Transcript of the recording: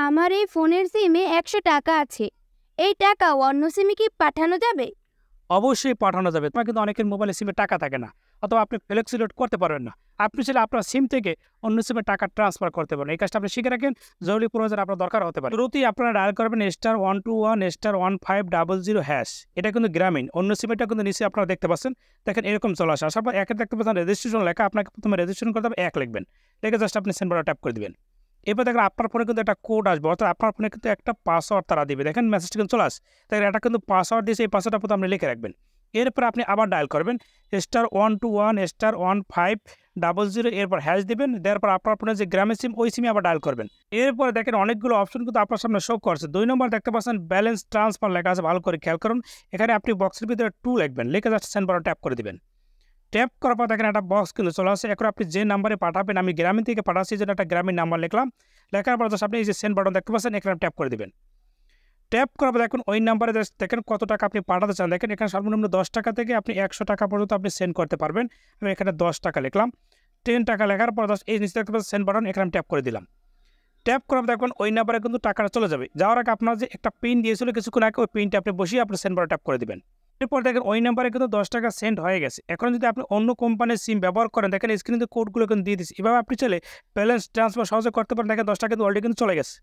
আমার এই ফোনের সিমে 100 টাকা আছে। এই টাকা অন্য সিমে কি পাঠানো যাবে? অবশ্যই পাঠানো যাবে। তোমার কিন্তু অনেকের মোবাইলে সিমে টাকা থাকে না, অথবা আপনি ফ্লেক্সি লোড করতে পারবেন না। আপনি চাইলে আপনার সিম থেকে অন্য সিমে টাকা ট্রান্সফার করতে পারেন। এই কাজটা আপনি শিখে রাখেন, জরুরি প্রয়োজন আপনার দরকার হতে পারে। শুরুতেই আপনারা ডায়াল করবেন *121*1500#। এটা কিন্তু গ্রামীণ, অন্য সিমেটা কিন্তু নিচে আপনারা দেখতে পাচ্ছেন। দেখেন এরকম চলে আসে। আসার পর একে দেখতে পাচ্ছেন রেজিস্ট্রেশন লেখা, আপনাকে প্রথমে রেজিস্ট্রেশন করতে হবে, 1 লিখবেন। লিখে জাস্ট আপনি সেন্ড বাটন ট্যাপ করে দিবেন। এরপর দেখেন আপনার ফোনে কিন্তু একটা কোড আসবে, অর্থাৎ আপনার ফোনে কিন্তু একটা পাসওয়ার্ড তারা দিবে। দেখেন মেসেজটা কিন্তু চলে আসে। দেখেন এটা কিন্তু পাসওয়ার্ড দিয়েছে, এই পাসওয়ার্ডটা প্রথমে আপনি লিখে রাখবেন। এরপর আপনি আবার ডায়াল করবেন *121*1500, এরপর হ্যাশ দিবেন। দেওয়ার পর আপনার ফোনে যে গ্রামের সিম, ওই সিমে আবার ডায়াল করবেন। এরপরে দেখেন অনেকগুলো অপশন কিন্তু আপনার সামনে শো করছে। 2 নম্বর দেখতে পাচ্ছেন ব্যালেন্স ট্রান্সফার লেখা আছে, ভালো করে খেয়াল করুন। এখানে আপনি বক্সের ভিতরে 2 লিখবেন, লিখে জাস্ট সেন্ড বাটন ট্যাপ করে দিবেন। ট্যাপ করার পর দেখেন একটা বক্স কিন্তু চলে আসে। এখন আপনি যে নাম্বারে পাঠাবেন, আমি গ্রামীণ থেকে পাঠাচ্ছি, এই জন্য একটা গ্রামীণ নাম্বার লিখলাম। লেখার পর জাস্ট আপনি এই যে সেন্ড বাটন দেখতে পাচ্ছেন, এখানে ট্যাপ করে দিবেন। ট্যাপ করার পর দেখুন ওই নাম্বারে দেখেন কত টাকা আপনি পাঠাতে চান। দেখেন এখানে সর্বনিম্ন 10 টাকা থেকে আপনি 100 টাকা পর্যন্ত আপনি সেন্ড করতে পারবেন। আমি এখানে 10 টাকা লিখলাম। 10 টাকা লেখার পর জাস্ট এই নিচে দেখতে পাচ্ছেন সেন্ড বাটন, এখানে ট্যাপ করে দিলাম। ট্যাপ করার পর দেখুন ওই নাম্বারে কিন্তু টাকাটা চলে যাবে। যাওয়ার আগে আপনার যে একটা পিন দিয়েছিল কিছুক্ষণ আগে, ওই পিনটা আপনি বসিয়ে আপনি সেন্ড বাটন ট্যাপ করে দিবেন। এরপর দেখেন ওই নাম্বারে কিন্তু 10 টাকা সেন্ড হয়ে গেছে। এখন যদি আপনি অন্য কোম্পানির সিম ব্যবহার করেন, দেখেন স্ক্রিনে কোডগুলো কিন্তু দিয়ে দিচ্ছি। এভাবে আপনি চাইলে ব্যালেন্স ট্রান্সফার সহজে করতে পারেন। দেখেন 10 টাকা কিন্তু অলরেডি কিন্তু চলে গেছে।